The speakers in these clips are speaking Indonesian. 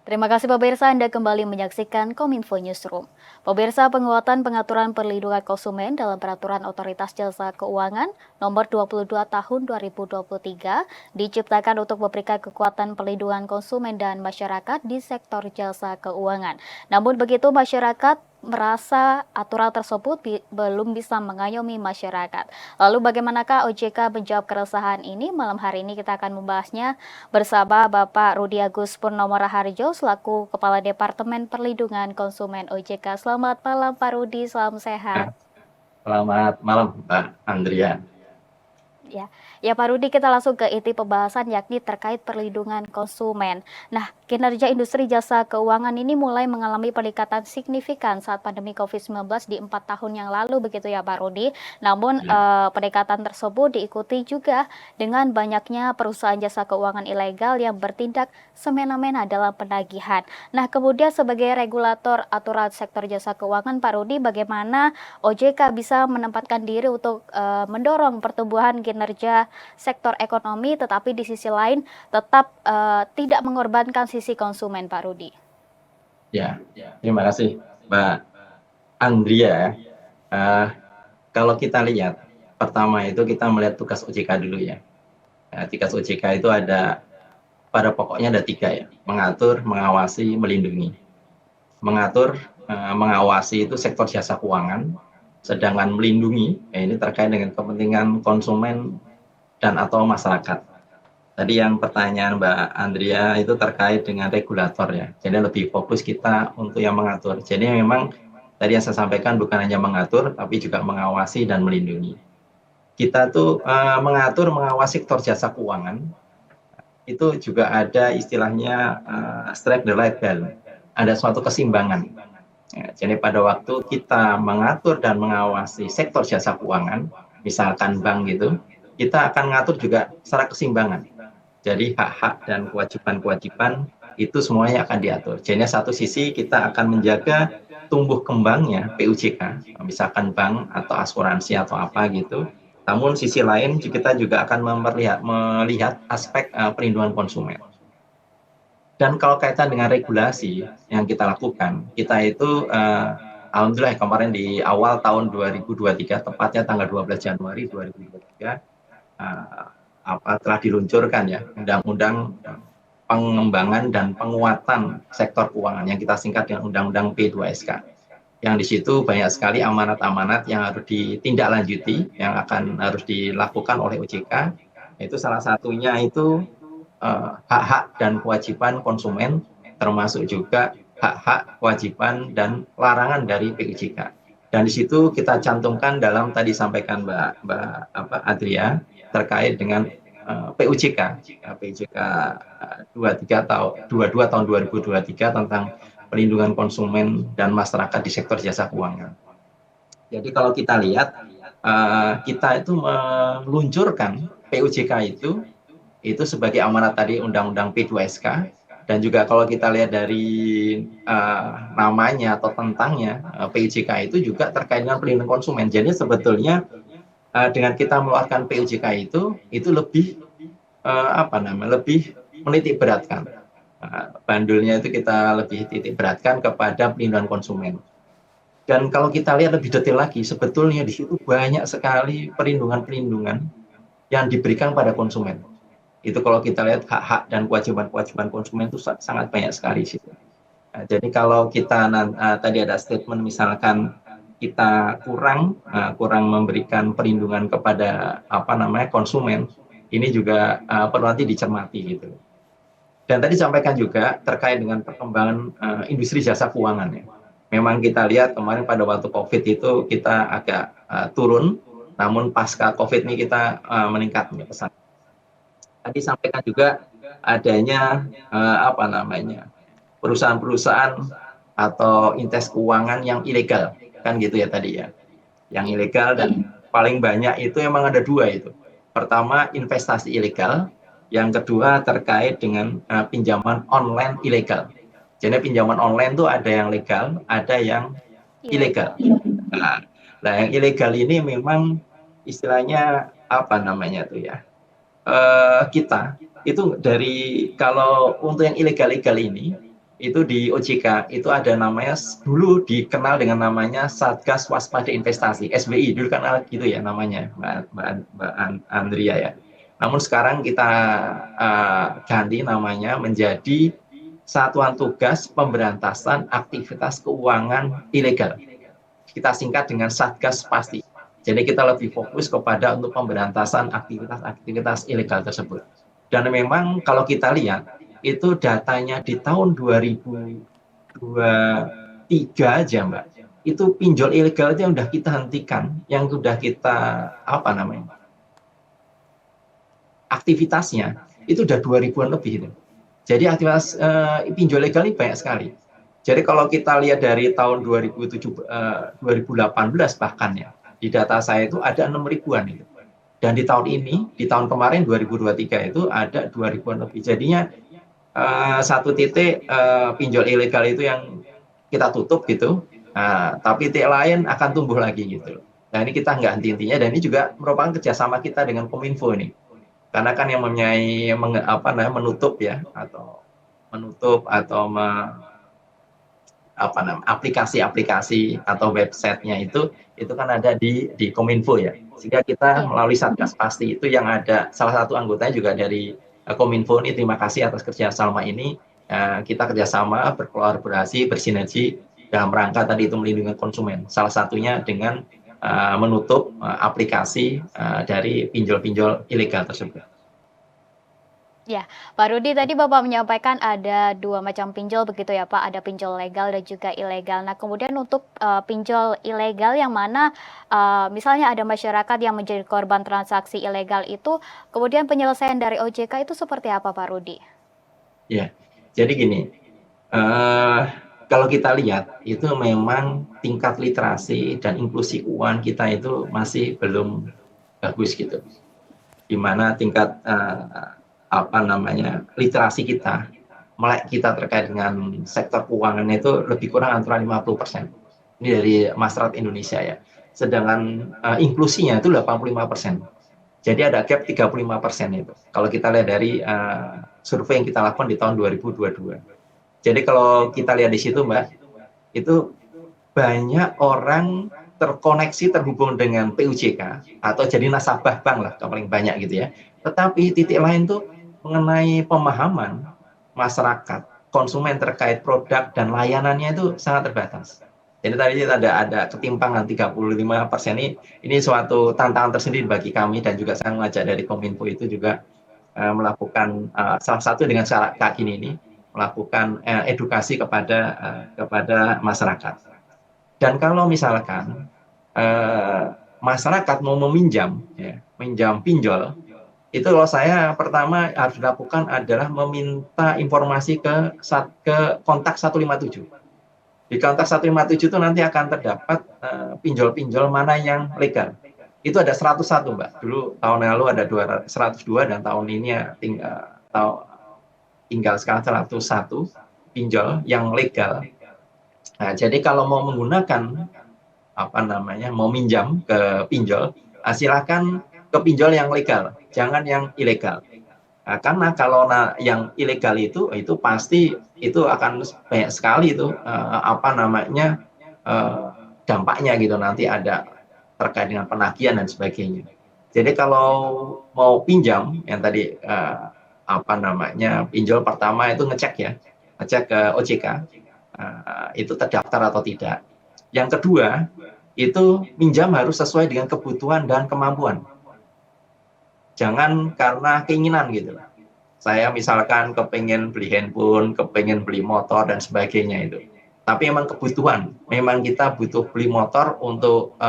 Terima kasih pemirsa, Anda kembali menyaksikan Kominfo Newsroom. Pemirsa, penguatan pengaturan perlindungan konsumen dalam Peraturan Otoritas Jasa Keuangan Nomor 22 Tahun 2023 diciptakan untuk memberikan kekuatan perlindungan konsumen dan masyarakat di sektor jasa keuangan. Namun begitu, masyarakat merasa aturan tersebut belum bisa mengayomi masyarakat. Lalu bagaimanakah OJK menjawab keresahan ini? Malam hari ini kita akan membahasnya bersama Bapak Rudi Agus Purnomo Raharjo selaku Kepala Departemen Perlindungan Konsumen OJK. Selamat malam Pak Rudi, salam sehat. Selamat malam, Mbak Andrea. Ya Pak Rudi, kita langsung ke inti pembahasan yakni terkait perlindungan konsumen. Nah, kinerja industri jasa keuangan ini mulai mengalami peningkatan signifikan saat pandemi COVID-19 di 4 tahun yang lalu begitu ya Pak Rudi. Namun peningkatan tersebut diikuti juga dengan banyaknya perusahaan jasa keuangan ilegal yang bertindak semena-mena dalam penagihan. Nah, kemudian sebagai regulator aturan sektor jasa keuangan, Pak Rudi, bagaimana OJK bisa menempatkan diri untuk mendorong pertumbuhan kinerja sektor ekonomi, tetapi di sisi lain tetap tidak mengorbankan sisi konsumen, Pak Rudi? Ya, terima kasih, Mbak Andrea. Kalau kita lihat, pertama itu kita melihat tugas OJK dulu ya. Tugas OJK itu pada pokoknya ada 3 ya, mengatur, mengawasi, melindungi. Mengatur, mengawasi itu sektor jasa keuangan, sedangkan melindungi, ini terkait dengan kepentingan konsumen dan atau masyarakat. Tadi yang pertanyaan Mbak Andrea itu terkait dengan regulator ya. Jadi lebih fokus kita untuk yang mengatur. Jadi memang tadi yang saya sampaikan bukan hanya mengatur, tapi juga mengawasi dan melindungi. Kita tuh mengatur, mengawasi sektor jasa keuangan, itu juga ada istilahnya strike the right balance. Ada suatu keseimbangan. Ya, jadi pada waktu kita mengatur dan mengawasi sektor jasa keuangan, misalkan bank gitu, kita akan mengatur juga secara keseimbangan. Jadi hak-hak dan kewajiban-kewajiban itu semuanya akan diatur. Jadi satu sisi kita akan menjaga tumbuh kembangnya PUJK, misalkan bank atau asuransi atau apa gitu. Namun sisi lain kita juga akan melihat aspek perlindungan konsumen. Dan kalau kaitan dengan regulasi yang kita lakukan, kita itu alhamdulillah kemarin di awal tahun 2023, tepatnya tanggal 12 Januari 2023, telah diluncurkan ya Undang-Undang Pengembangan dan Penguatan Sektor Keuangan yang kita singkat dengan Undang-Undang P2SK. Yang di situ banyak sekali amanat-amanat yang harus ditindaklanjuti, yang harus dilakukan oleh OJK. Itu salah satunya itu hak-hak dan kewajiban konsumen, termasuk juga hak-hak, kewajiban, dan larangan dari PUJK. Dan di situ kita cantumkan dalam tadi sampaikan Mbak Adria terkait dengan PUJK 22 tahun 2023 tentang perlindungan konsumen dan masyarakat di sektor jasa keuangan. Jadi kalau kita lihat, kita itu meluncurkan PUJK itu sebagai amanat tadi Undang-Undang P2SK, dan juga kalau kita lihat dari namanya atau tentangnya, PUJK itu juga terkait dengan perlindungan konsumen. Jadi sebetulnya dengan kita mengeluarkan PUJK itu lebih lebih menitik beratkan. Bandulnya itu kita lebih titik beratkan kepada perlindungan konsumen. Dan kalau kita lihat lebih detail lagi, sebetulnya di situ banyak sekali perlindungan-perlindungan yang diberikan pada konsumen. Itu kalau kita lihat hak-hak dan kewajiban-kewajiban konsumen itu sangat banyak sekali sih. Jadi kalau kita tadi ada statement misalkan kita kurang memberikan perlindungan kepada konsumen, ini juga perlu nanti dicermati gitu. Dan tadi sampaikan juga terkait dengan perkembangan industri jasa keuangan ya. Memang kita lihat kemarin pada waktu COVID itu kita agak turun, namun pasca COVID ini kita meningkat pesat. Tadi sampaikan juga adanya perusahaan-perusahaan atau entitas keuangan yang ilegal, kan gitu ya tadi ya. Yang ilegal dan paling banyak itu emang ada 2 itu. Pertama investasi ilegal, yang kedua terkait dengan pinjaman online ilegal. Jadi pinjaman online itu ada yang legal, ada yang ilegal. Nah, yang ilegal ini memang istilahnya kita itu dari kalau untuk yang ilegal-ilegal ini itu di OJK itu ada namanya, dulu dikenal dengan namanya Satgas Waspada Investasi SBI, dulu kan gitu ya namanya, Mbak Andrea ya. Namun sekarang kita ganti namanya menjadi Satuan Tugas Pemberantasan Aktivitas Keuangan Ilegal. Kita singkat dengan Satgas Pasti. Jadi kita lebih fokus kepada untuk pemberantasan aktivitas-aktivitas ilegal tersebut. Dan memang kalau kita lihat itu datanya di tahun 2023 aja Mbak, itu pinjol ilegal yang sudah kita hentikan, yang sudah kita aktivitasnya itu udah 2000-an lebih itu. Jadi aktivitas pinjol legal ini banyak sekali. Jadi kalau kita lihat dari tahun 2018 bahkan ya, di data saya itu ada 6 ribuan itu. Dan di tahun ini, di tahun kemarin 2023 itu ada 2 ribuan lebih. Jadinya satu titik pinjol ilegal itu yang kita tutup gitu, tapi titik lain akan tumbuh lagi gitu. Nah ini kita nggak henti-hentinya, dan ini juga merupakan kerjasama kita dengan Kominfo ini. Karena kan yang mempunyai menutup ya, atau menutup atau aplikasi-aplikasi atau websitenya itu kan ada di Kominfo ya, sehingga kita Iya. melalui Satgas Pasti itu yang ada salah satu anggotanya juga dari Kominfo ini. Terima kasih atas kerjasama ini. Kita kerjasama, berkolaborasi, bersinergi dalam rangka tadi itu melindungi konsumen. Salah satunya dengan menutup aplikasi dari pinjol-pinjol ilegal tersebut. Ya, Pak Rudi, tadi Bapak menyampaikan ada dua macam pinjol begitu ya Pak, ada pinjol legal dan juga ilegal. Nah kemudian untuk pinjol ilegal yang mana misalnya ada masyarakat yang menjadi korban transaksi ilegal itu, kemudian penyelesaian dari OJK itu seperti apa Pak Rudi? Ya, jadi gini, kalau kita lihat itu memang tingkat literasi dan inklusi keuangan kita itu masih belum bagus gitu, di mana tingkat literasi kita, melek kita terkait dengan sektor keuangan itu lebih kurang antara 50%. Ini dari masyarakat Indonesia ya. Sedangkan inklusinya itu 85%. Jadi ada gap 35% itu. Kalau kita lihat dari survei yang kita lakukan di tahun 2022. Jadi kalau kita lihat di situ Mbak, itu banyak orang terkoneksi, terhubung dengan PUJK atau jadi nasabah bank lah paling banyak gitu ya. Tetapi titik lain tuh mengenai pemahaman masyarakat, konsumen terkait produk dan layanannya itu sangat terbatas. Jadi tadi ada ketimpangan 35% ini suatu tantangan tersendiri bagi kami, dan juga saya mengajak dari Kominfo itu juga melakukan salah satu dengan cara Kak Kini ini melakukan edukasi kepada masyarakat. Dan kalau misalkan masyarakat mau meminjam, ya, minjam pinjol, itu kalau saya pertama harus dilakukan adalah meminta informasi ke kontak 157. Di kontak 157 itu nanti akan terdapat pinjol-pinjol mana yang legal. Itu ada 101 Mbak. Dulu tahun lalu ada 102, dan tahun ini ya tinggal sekarang 101 pinjol yang legal. Nah, jadi kalau mau menggunakan mau minjam ke pinjol, silakan ke pinjol yang legal, jangan yang ilegal. Karena kalau yang ilegal itu pasti itu akan banyak sekali itu dampaknya gitu, nanti ada terkait dengan penagihan dan sebagainya. Jadi kalau mau pinjam yang tadi pinjol pertama itu ngecek ke OJK itu terdaftar atau tidak. Yang kedua itu minjam harus sesuai dengan kebutuhan dan kemampuan. Jangan karena keinginan gitu. Saya misalkan kepengen beli handphone, kepengen beli motor dan sebagainya itu. Tapi memang kebutuhan, memang kita butuh beli motor untuk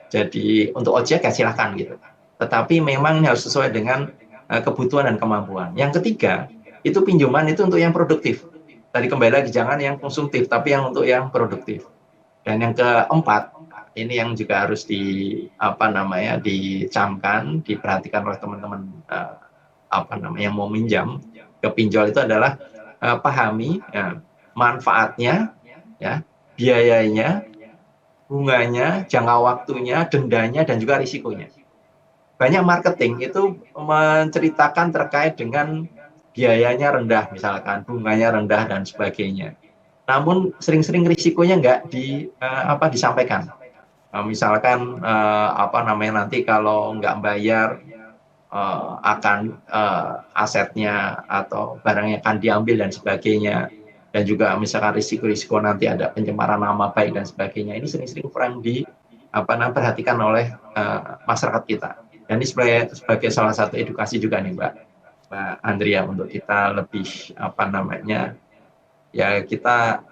jadi untuk ojek ya silahkan gitu. Tetapi memang harus sesuai dengan kebutuhan dan kemampuan. Yang ketiga, itu pinjaman itu untuk yang produktif. Tadi kembali lagi, jangan yang konsumtif, tapi yang untuk yang produktif. Dan yang keempat, ini yang juga harus dicamkan, diperhatikan oleh teman-teman yang mau minjam ke pinjol itu adalah pahami manfaatnya, ya, biayanya, bunganya, jangka waktunya, dendanya, dan juga risikonya. Banyak marketing itu menceritakan terkait dengan biayanya rendah, misalkan bunganya rendah dan sebagainya. Namun sering-sering risikonya nggak disampaikan. Misalkan apa namanya nanti kalau nggak bayar akan asetnya atau barangnya akan diambil dan sebagainya, dan juga misalkan risiko-risiko nanti ada pencemaran nama baik dan sebagainya, ini sering-sering kurang perhatikan oleh masyarakat kita. Dan ini sebagai salah satu edukasi juga nih Mbak Andrea, untuk kita lebih kita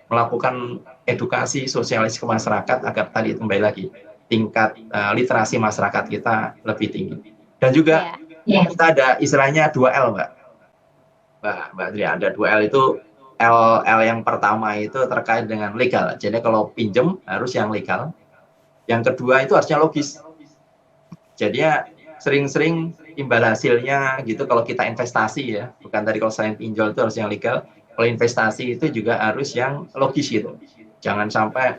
melakukan edukasi sosialis ke masyarakat agar tadi kembali lagi tingkat literasi masyarakat kita lebih tinggi. Dan juga kita ada istilahnya 2L Mbak Andrea, ada 2L itu. L yang pertama itu terkait dengan legal. Jadi kalau pinjem harus yang legal. Yang kedua itu harusnya logis. Jadi ya sering-sering imbal hasilnya gitu kalau kita investasi ya, bukan tadi kalau saya pinjol itu harus yang legal. Kalau investasi itu juga harus yang logis gitu. Jangan sampai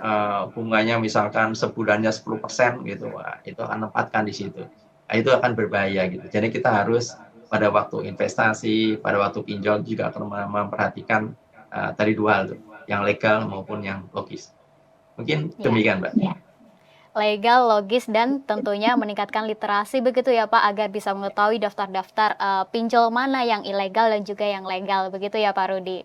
bunganya misalkan sebulannya 10% gitu, wah, itu akan menempatkan di situ. Nah, itu akan berbahaya gitu. Jadi kita harus pada waktu investasi, pada waktu pinjol juga akan memperhatikan tadi dua hal tuh, yang legal maupun yang logis. Mungkin demikian, Mbak. Legal, logis, dan tentunya meningkatkan literasi begitu ya Pak, agar bisa mengetahui daftar-daftar pinjol mana yang ilegal dan juga yang legal, begitu ya Pak Rudi.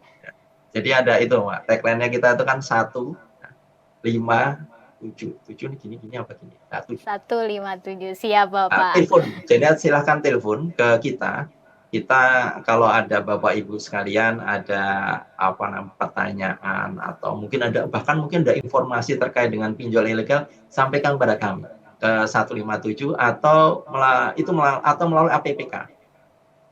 Jadi ada itu, Mbak, tagline-nya kita itu kan 157 gini apa gini? 157, siap Bapak. Telepon. Jadi silahkan telepon ke kita. Kita kalau ada Bapak Ibu sekalian ada pertanyaan atau mungkin ada informasi terkait dengan pinjol ilegal, sampaikan kepada kami ke 157 atau melalui APPK,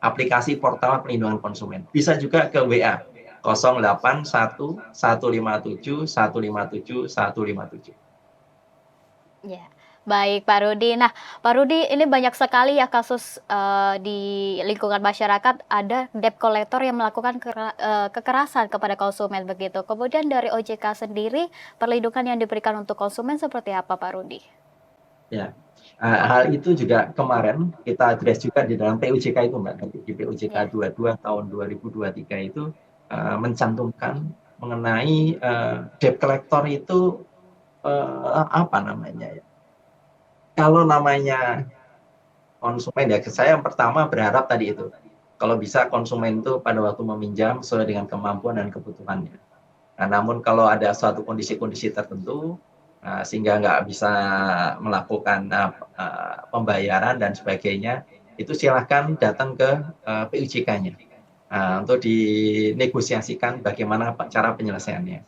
aplikasi portal pelindungan konsumen. Bisa juga ke WA 081 157 157 157. Ya. Baik Pak Rudi. Nah Pak Rudi, ini banyak sekali ya kasus di lingkungan masyarakat, ada debt collector yang melakukan kekerasan kepada konsumen begitu. Kemudian dari OJK sendiri, perlindungan yang diberikan untuk konsumen seperti apa Pak Rudi? Ya, hal itu juga kemarin kita address juga di dalam PUJK itu Mbak. Di PUJK 22 tahun 2023 itu mencantumkan mengenai debt collector itu kalau namanya konsumen ya, saya yang pertama berharap tadi itu, kalau bisa konsumen itu pada waktu meminjam sesuai dengan kemampuan dan kebutuhannya. Nah, namun kalau ada suatu kondisi-kondisi tertentu sehingga nggak bisa melakukan pembayaran dan sebagainya, itu silahkan datang ke PUJK-nya untuk dinegosiasikan bagaimana cara penyelesaiannya.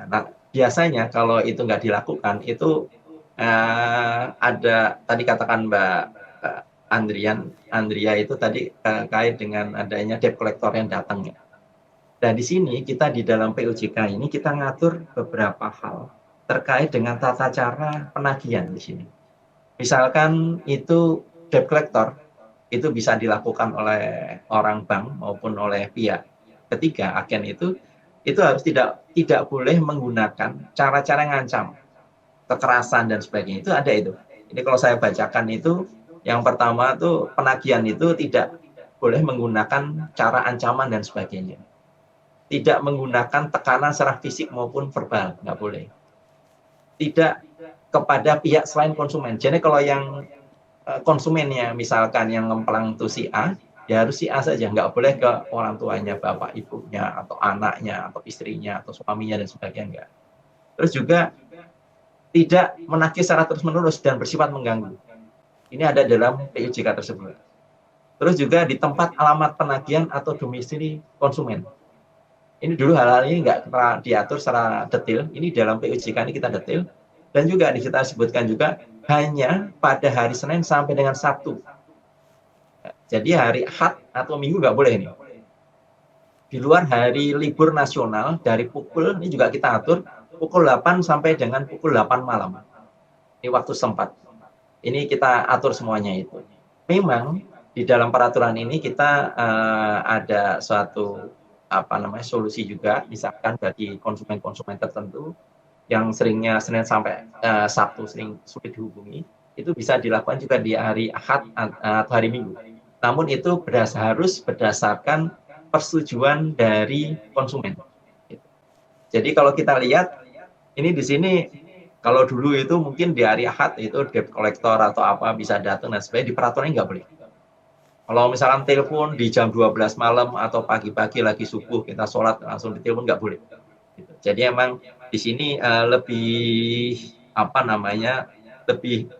Nah, biasanya kalau itu nggak dilakukan, itu ada tadi katakan Mbak Andrea itu tadi terkait dengan adanya debt collector yang datang ya. Dan di sini kita di dalam PUJK ini kita ngatur beberapa hal terkait dengan tata cara penagihan di sini. Misalkan itu debt collector itu bisa dilakukan oleh orang bank maupun oleh pihak ketiga, agen itu harus tidak boleh menggunakan cara-cara ngancam, kekerasan dan sebagainya. Itu ada itu. Ini kalau saya bacakan itu, yang pertama tuh penagihan itu tidak boleh menggunakan cara ancaman dan sebagainya. Tidak menggunakan tekanan secara fisik maupun verbal, nggak boleh. Tidak kepada pihak selain konsumen. Jadi kalau yang konsumennya misalkan yang ngemplang itu si A, ya harus si A saja, nggak boleh ke orang tuanya, bapak ibunya, atau anaknya, atau istrinya, atau suaminya dan sebagainya, enggak. Terus juga tidak menagih secara terus-menerus dan bersifat mengganggu. Ini ada dalam PUJK tersebut. Terus juga di tempat alamat penagihan atau domisili konsumen. Ini dulu hal-hal ini nggak diatur secara detail. Ini dalam PUJK ini kita detail. Dan juga kita sebutkan juga hanya pada hari Senin sampai dengan Sabtu. Jadi hari Ahad atau Minggu nggak boleh ini. Di luar hari libur nasional dari pukul, ini juga kita atur, pukul 8 sampai dengan pukul 8 malam. Ini waktu sempat. Ini kita atur semuanya itu. Memang di dalam peraturan ini kita ada suatu solusi juga, misalkan bagi konsumen-konsumen tertentu yang seringnya Senin sampai Sabtu sering sulit dihubungi, itu bisa dilakukan juga di hari Ahad atau hari Minggu. namun itu harus berdasarkan persetujuan dari konsumen. Jadi kalau kita lihat ini di sini, kalau dulu itu mungkin di hari Ahad itu debt collector atau apa bisa datang dan sebagainya, di peraturannya nggak boleh. Kalau misalkan telepon di jam 12 malam atau pagi-pagi lagi subuh kita sholat langsung ditelepon nggak boleh. Gitu. Jadi emang di sini lebih apa namanya lebih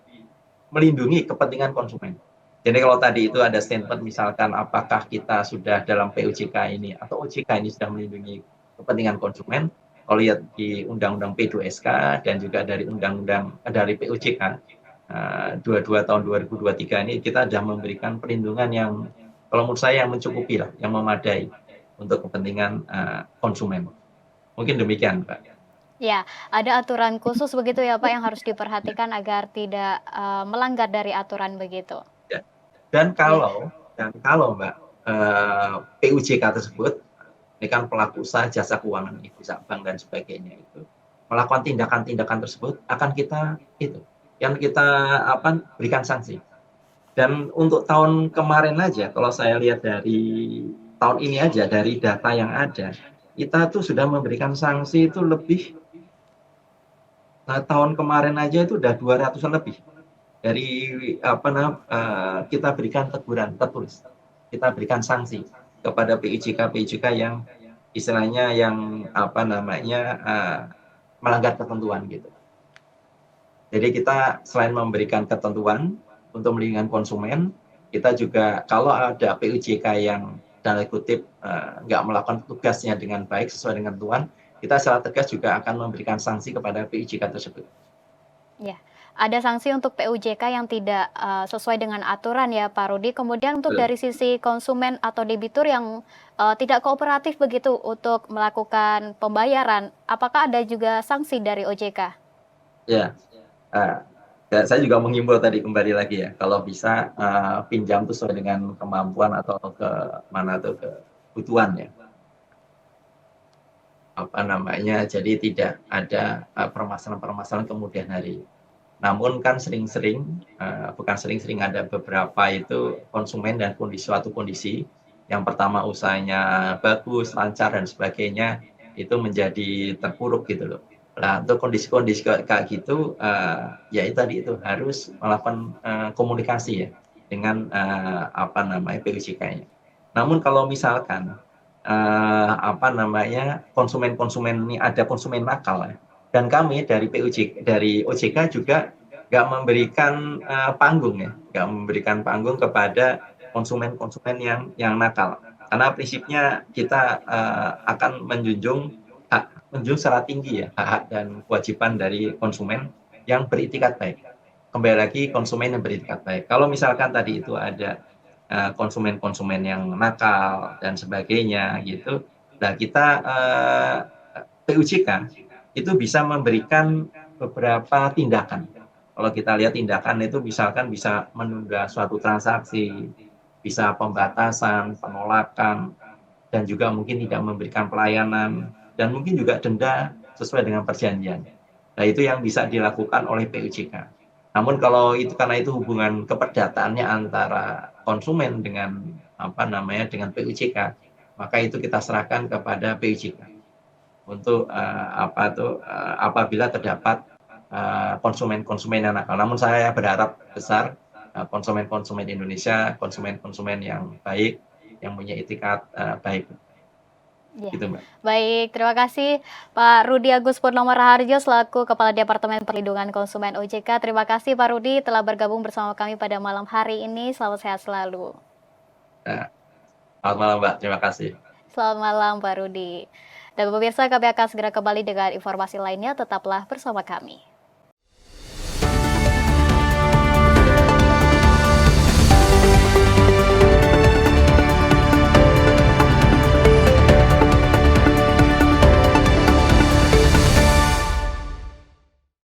melindungi kepentingan konsumen. Jadi kalau tadi itu ada statement misalkan apakah kita sudah dalam PUJK ini atau OJK ini sudah melindungi kepentingan konsumen, kalau lihat di Undang-Undang P2SK dan juga dari Undang-Undang dari PUJK 22 tahun 2023 ini kita sudah memberikan perlindungan yang kalau menurut saya yang mencukupi lah, yang memadai untuk kepentingan konsumen. Mungkin demikian, Pak. Ya, ada aturan khusus begitu ya Pak yang harus diperhatikan agar tidak melanggar dari aturan begitu. Ya. Dan Ya, kalau Mbak PUJK tersebut ini kan pelaku usaha jasa keuangan, bisa bank dan sebagainya itu melakukan tindakan-tindakan tersebut akan kita berikan sanksi. Dan untuk tahun kemarin aja, kalau saya lihat dari tahun ini aja dari data yang ada, kita tuh sudah memberikan sanksi itu lebih tahun kemarin aja itu udah 200-an lebih dari kita berikan teguran tertulis, kita berikan sanksi kepada PIJK yang istilahnya yang melanggar ketentuan gitu. Jadi kita selain memberikan ketentuan untuk melindungi konsumen, kita juga kalau ada PUJK yang tanda kutip nggak melakukan tugasnya dengan baik sesuai dengan ketentuan, kita secara tegas juga akan memberikan sanksi kepada PUJK tersebut. ya. Ada sanksi untuk PUJK yang tidak sesuai dengan aturan ya Pak Rudi. Kemudian untuk dari sisi konsumen atau debitur yang tidak kooperatif begitu untuk melakukan pembayaran, apakah ada juga sanksi dari OJK? Ya, saya juga menghimbau tadi kembali lagi ya, kalau bisa pinjam tuh sesuai dengan kemampuan atau kebutuhan ya. Jadi tidak ada permasalahan-permasalahan kemudian hari. Namun kan bukan sering-sering ada beberapa itu konsumen dan suatu kondisi yang pertama usahanya bagus, lancar dan sebagainya itu menjadi terpuruk gitu loh. Nah, untuk kondisi-kondisi kayak gitu ya itu harus melakukan komunikasi ya dengan PUJK-nya. Namun kalau misalkan konsumen-konsumen ini ada konsumen nakal ya. Dan kami dari OJK juga nggak memberikan nggak memberikan panggung kepada konsumen-konsumen yang nakal. Karena prinsipnya kita akan menjunjung secara tinggi ya hak dan kewajiban dari konsumen yang beritikat baik. Kembali lagi konsumen yang beritikat baik. Kalau misalkan tadi itu ada konsumen-konsumen yang nakal dan sebagainya gitu, nah kita PUJK itu bisa memberikan beberapa tindakan. Kalau kita lihat tindakan itu misalkan bisa menunda suatu transaksi, bisa pembatasan, penolakan, dan juga mungkin tidak memberikan pelayanan, dan mungkin juga denda sesuai dengan perjanjian. Nah itu yang bisa dilakukan oleh PUJK. Namun kalau itu karena itu hubungan keperdataannya antara konsumen dengan dengan PUJK, maka itu kita serahkan kepada PUJK untuk apabila terdapat konsumen-konsumen yang nakal. Namun saya berharap besar konsumen-konsumen Indonesia, konsumen-konsumen yang baik, yang punya etikat baik. Ya. Gitu, Mbak. Baik, terima kasih Pak Rudi Agus Purnomo Raharjo selaku Kepala Departemen Perlindungan Konsumen OJK. Terima kasih Pak Rudi telah bergabung bersama kami pada malam hari ini. Selamat sehat selalu. Selamat malam, Mbak. Terima kasih. Selamat malam Pak Rudi. Dan pemirsa, kami akan segera kembali dengan informasi lainnya. Tetaplah bersama kami.